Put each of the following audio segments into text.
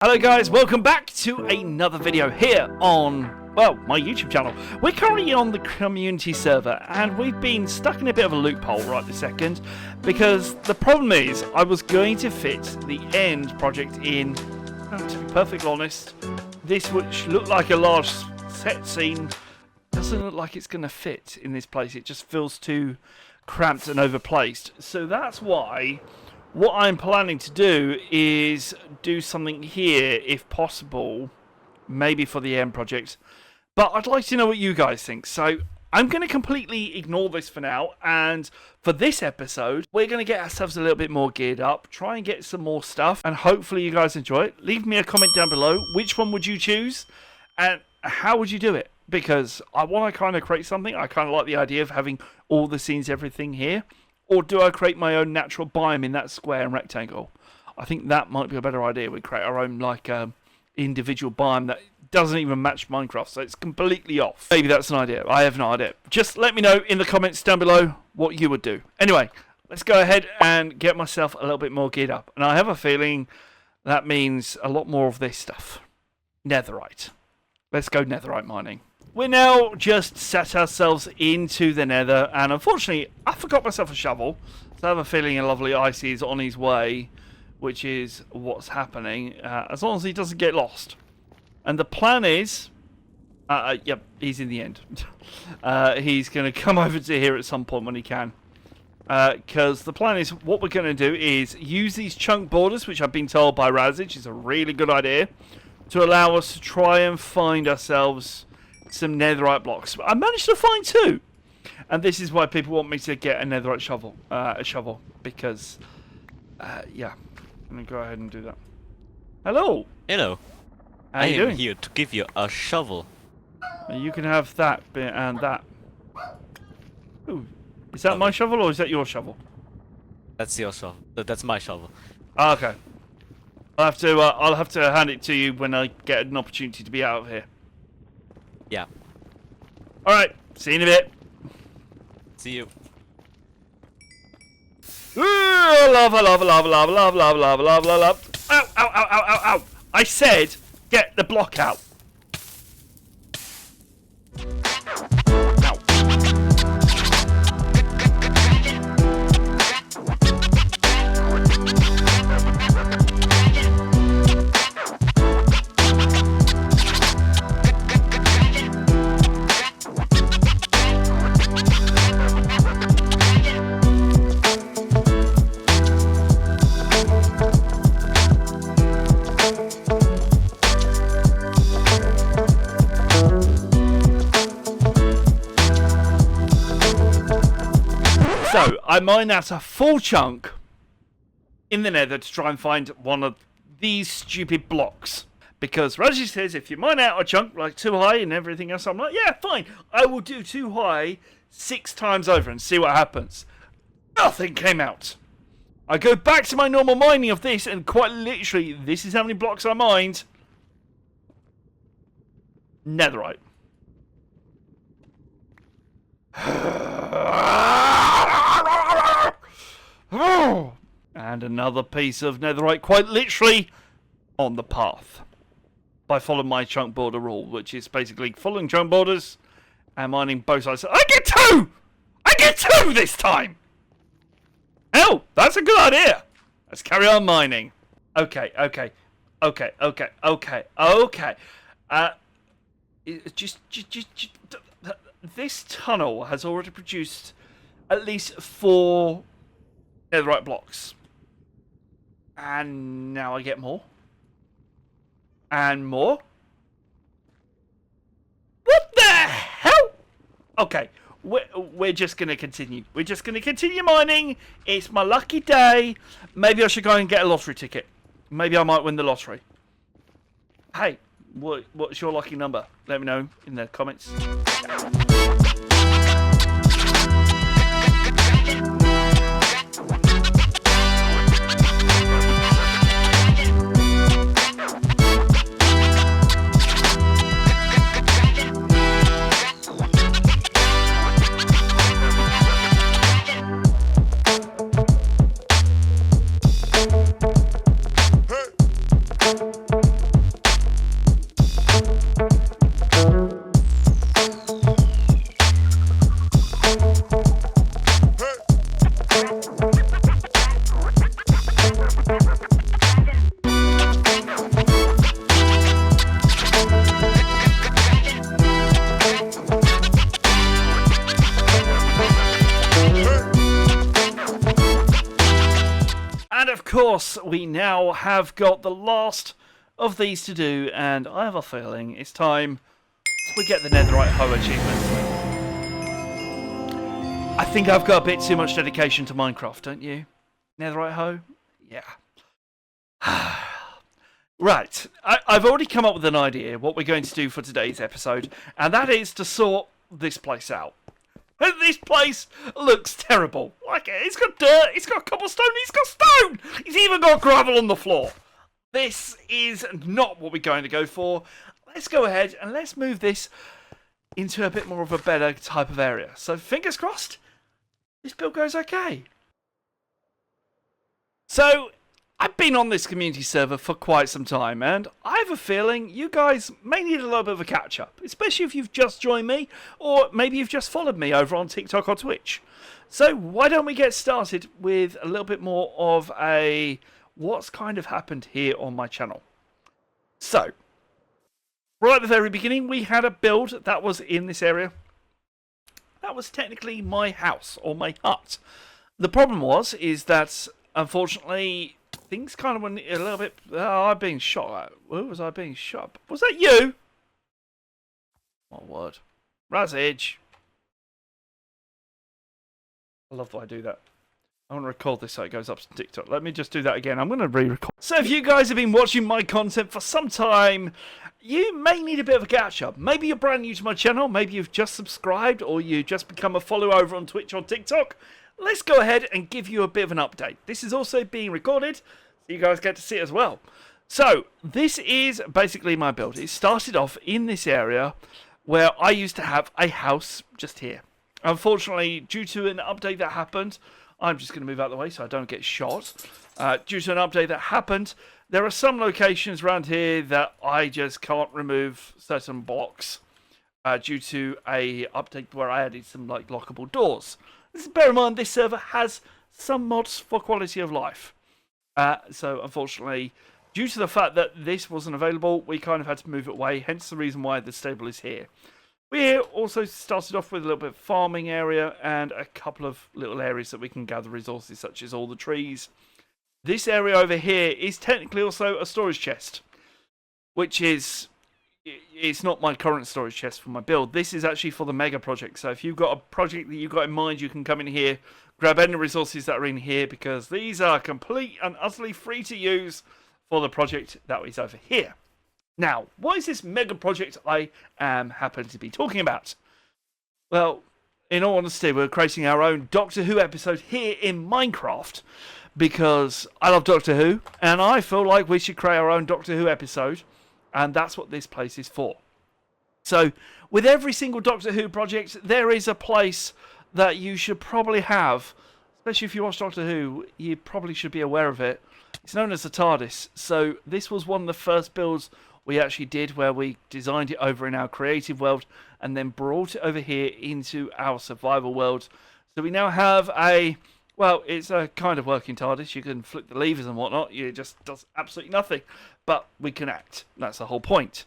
Hello guys, welcome back to another video here on, well, my YouTube channel. We're currently on the community server and we've been stuck in a bit of a loophole right this second because the problem is I was going to fit the end project in, to be perfectly honest, this which looked like a large set scene doesn't look like it's going to fit in this place. It just feels too cramped and overplaced. So that's why what I'm planning to do is do something here, if possible, maybe for the end project. But I'd like to know what you guys think. So I'm going to completely ignore this for now. And for this episode, we're going to get ourselves a little bit more geared up, try and get some more stuff. And hopefully you guys enjoy it. Leave me a comment down below. Which one would you choose? And how would you do it? Because I want to kind of create something. I kind of like the idea of having all the scenes, everything here. Or do I create my own natural biome in that square and rectangle? I think that might be a better idea. We create our own individual biome that doesn't even match Minecraft, so it's completely off. Maybe that's an idea. I have no idea. Just let me know in the comments down below what you would do. Anyway, let's go ahead and get myself a little bit more geared up. And I have a feeling that means a lot more of this stuff. Netherrite. Let's go netherite mining. We're now just set ourselves into the nether, and unfortunately, I forgot myself a shovel. So I have a feeling a lovely Icy is on his way, which is what's happening, as long as he doesn't get lost. And the plan is, yep, he's in the end. He's going to come over to here at some point when he can. Because the plan is, what we're going to do is use these chunk borders, which I've been told by Razage is a really good idea, to allow us to try and find ourselves some netherite blocks. I managed to find 2, and this is why people want me to get a netherite shovel, because yeah, I'm gonna go ahead and do that. Hello. Hello. How you doing? I am here to give you a shovel. You can have that bit and that. Ooh, is that my shovel or is that your shovel? That's your shovel. That's my shovel. Oh, okay. I'll have to hand it to you when I get an opportunity to be out of here. Yeah. Alright, see you in a bit. See you. Ooh, lava, lava, lava, lava, lava, lava, lava, lava, lava. Ow, ow, ow, ow, ow, ow. I said, get the block out. So, I mined out a full chunk in the nether to try and find one of these stupid blocks. Because Reggie says if you mine out a chunk like too high and everything else, I'm like, yeah, fine. I will do too high 6 times over and see what happens. Nothing came out. I go back to my normal mining of this and quite literally, this is how many blocks I mined. Netherite. And another piece of netherite, quite literally, on the path. By following my chunk border rule, which is basically following chunk borders and mining both sides. I get 2! I get 2 this time! Hell, that's a good idea. Let's carry on mining. Okay. This tunnel has already produced at least 4 netherite blocks. And now I get more. And more. What the hell? Okay, we're just going to continue. We're just going to continue mining. It's my lucky day. Maybe I should go and get a lottery ticket. Maybe I might win the lottery. Hey, what's your lucky number? Let me know in the comments. Hey. course, we now have got the last of these to do, and I have a feeling it's time we get the Netherrite Hoe achievement. I think I've got a bit too much dedication to Minecraft, don't you? Netherrite Hoe? Yeah. Right, I've already come up with an idea what we're going to do for today's episode, and that is to sort this place out. This place looks terrible. Like, it's got dirt, it's got cobblestone, it's got stone! It's even got gravel on the floor. This is not what we're going to go for. Let's go ahead and let's move this into a bit more of a better type of area. So, fingers crossed, this build goes okay. So, I've been on this community server for quite some time, and I have a feeling you guys may need a little bit of a catch-up, especially if you've just joined me, or maybe you've just followed me over on TikTok or Twitch. So why don't we get started with a little bit more of a what's kind of happened here on my channel. So, right at the very beginning, we had a build that was in this area. That was technically my house, or my hut. The problem is that, unfortunately, things kind of went a little bit... Oh, I'm being shot at. Where was I being shot? Was that you? My word. Razage. I love that I do that. I want to record this so it goes up to TikTok. Let me just do that again. I'm going to re-record. So if you guys have been watching my content for some time, you may need a bit of a catch-up. Maybe you're brand new to my channel. Maybe you've just subscribed or you just become a follower over on Twitch or TikTok. Let's go ahead and give you a bit of an update. This is also being recorded, so you guys get to see it as well. So, this is basically my build. It started off in this area where I used to have a house just here. Unfortunately, due to an update that happened, I'm just going to move out of the way so I don't get shot. Due to an update that happened, there are some locations around here that I just can't remove certain blocks due to a update where I added some like lockable doors. Bear in mind, this server has some mods for quality of life. So, unfortunately, due to the fact that this wasn't available, we kind of had to move it away, hence the reason why the stable is here. We also started off with a little bit of farming area and a couple of little areas that we can gather resources, such as all the trees. This area over here is technically also a storage chest, which is... It's not my current storage chest for my build. This is actually for the mega project. So if you've got a project that you've got in mind, you can come in here, grab any resources that are in here, because these are complete and utterly free to use for the project that is over here. Now, what is this mega project I am happen to be talking about? Well, in all honesty, we're creating our own Doctor Who episode here in Minecraft, because I love Doctor Who, and I feel like we should create our own Doctor Who episode. And that's what this place is for. So, with every single Doctor Who project, there is a place that you should probably have. Especially if you watch Doctor Who, you probably should be aware of it. It's known as the TARDIS. So, this was one of the first builds we actually did where we designed it over in our creative world and then brought it over here into our survival world. So, we now have a... Well, it's a kind of working TARDIS. You can flip the levers and whatnot. It just does absolutely nothing. But we can act. That's the whole point.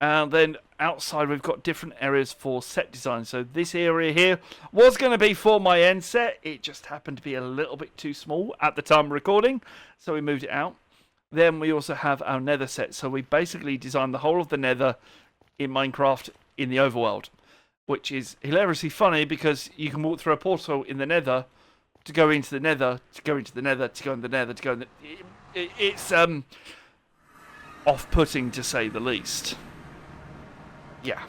And then outside we've got different areas for set design. So this area here was going to be for my end set. It just happened to be a little bit too small at the time of recording. So we moved it out. Then we also have our nether set. So we basically designed the whole of the nether in Minecraft in the overworld. Which is hilariously funny because you can walk through a portal in the nether to go into the nether, to go into the nether, to go into the nether, to go in the... It's off-putting to say the least. Yeah.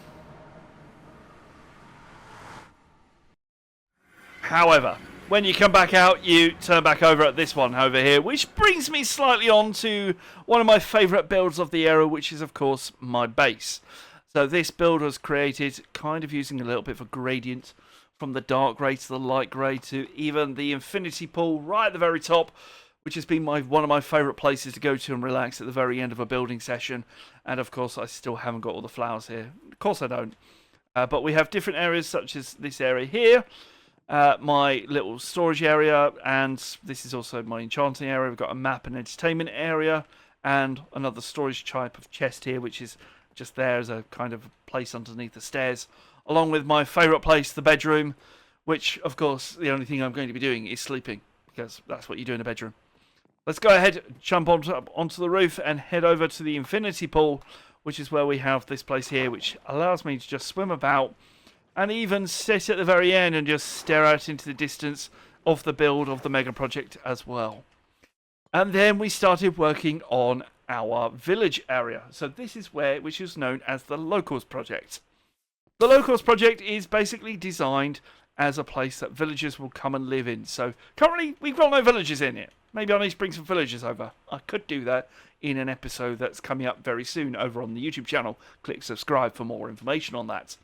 However, when you come back out, you turn back over at this one over here, which brings me slightly on to one of my favourite builds of the era, which is, of course, my base. So this build was created kind of using a little bit of a gradient from the dark grey to the light grey to even the infinity pool right at the very top, which has been one of my favourite places to go to and relax at the very end of a building session. And of course, I still haven't got all the flowers here. Of course I don't. But we have different areas such as this area here, my little storage area, and this is also my enchanting area. We've got a map and entertainment area, and another storage type of chest here, which is just there as a kind of place underneath the stairs. Along with my favourite place, the bedroom, which, of course, the only thing I'm going to be doing is sleeping, because that's what you do in a bedroom. let's go ahead, jump onto the roof and head over to the infinity pool, which is where we have this place here, which allows me to just swim about and even sit at the very end and just stare out into the distance of the build of the mega project as well. And then we started working on our village area. So this is which is known as the Locals Project. The Locals Project is basically designed as a place that villagers will come and live in. So currently we've got no villagers in it. Maybe I need to bring some villagers over. I could do that in an episode that's coming up very soon over on the YouTube channel. Click subscribe for more information on that.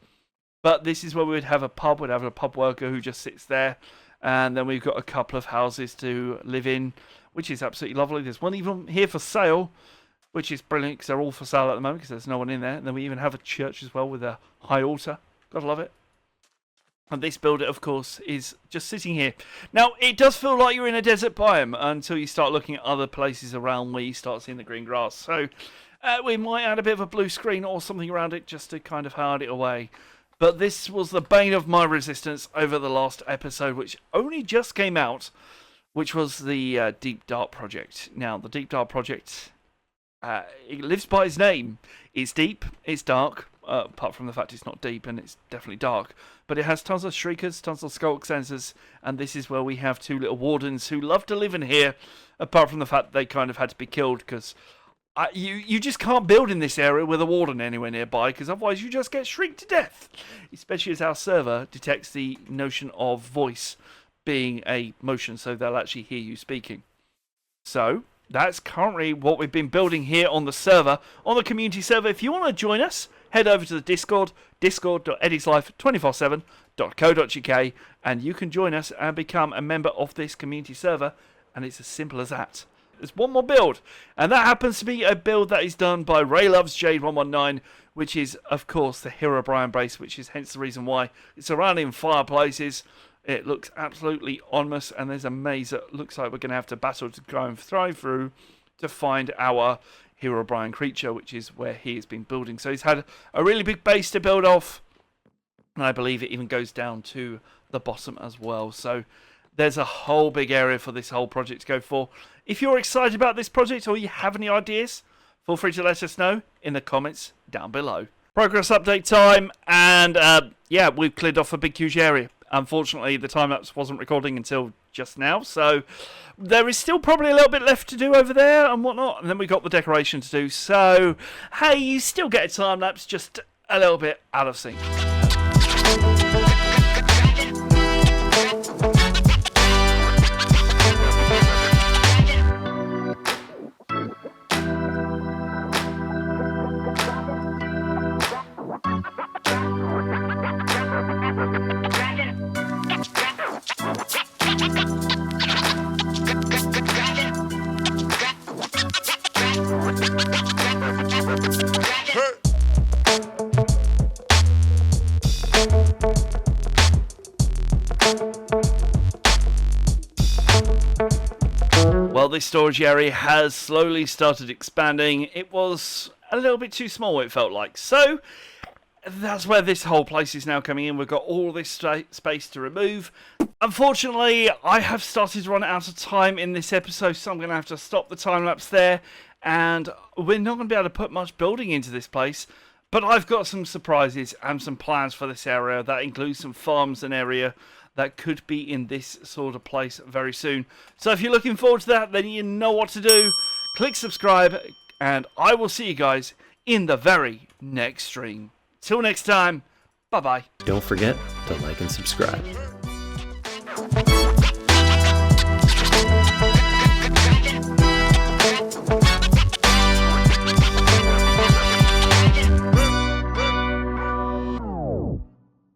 But this is where we would have a pub. We'd have a pub worker who just sits there. And then we've got a couple of houses to live in, which is absolutely lovely. There's one even here for sale, which is brilliant because they're all for sale at the moment because there's no one in there. And then we even have a church as well with a high altar. Gotta love it. And this builder, of course, is just sitting here. Now, it does feel like you're in a desert biome until you start looking at other places around where you start seeing the green grass. So we might add a bit of a blue screen or something around it just to kind of hide it away. But this was the bane of my resistance over the last episode, which only just came out, which was the Deep Dark Project. Now, the Deep Dark Project, it lives by its name. It's deep, it's dark, apart from the fact it's not deep and it's definitely dark. But it has tons of shriekers, tons of skulk sensors, and this is where we have two little wardens who love to live in here, apart from the fact they kind of had to be killed because you just can't build in this area with a warden anywhere nearby, because otherwise you just get shrieked to death. Especially as our server detects the notion of voice being a motion, so they'll actually hear you speaking. So that's currently what we've been building here on the server, on the community server. If you want to join us, head over to the Discord, discord.eddieslife247.co.uk, and you can join us and become a member of this community server, and it's as simple as that. There's one more build, and that happens to be a build that is done by RayLovesJade119, which is, of course, the Herobrine base, which is hence the reason why it's surrounding fireplaces. It looks absolutely ominous, and there's a maze that looks like we're going to have to battle to go and thrive through to find our Herobrine creature, which is where he has been building. So he's had a really big base to build off, and I believe it even goes down to the bottom as well. So there's a whole big area for this whole project to go for. If you're excited about this project or you have any ideas, feel free to let us know in the comments down below. Progress update time, and yeah, we've cleared off a big huge area. Unfortunately, the time-lapse wasn't recording until just now, so there is still probably a little bit left to do over there and whatnot, and then we got the decoration to do. So, hey, you still get a time-lapse, just a little bit out of sync. Well, this storage area has slowly started expanding. It was a little bit too small, it felt like. So that's where this whole place is now coming in. We've got all this space to remove. Unfortunately, I have started to run out of time in this episode, so I'm going to have to stop the time lapse there. And we're not going to be able to put much building into this place. But I've got some surprises and some plans for this area. That includes some farms and area that could be in this sort of place very soon. So if you're looking forward to that, then you know what to do. Click subscribe, and I will see you guys in the very next stream. Till next time, bye-bye. Don't forget to like and subscribe.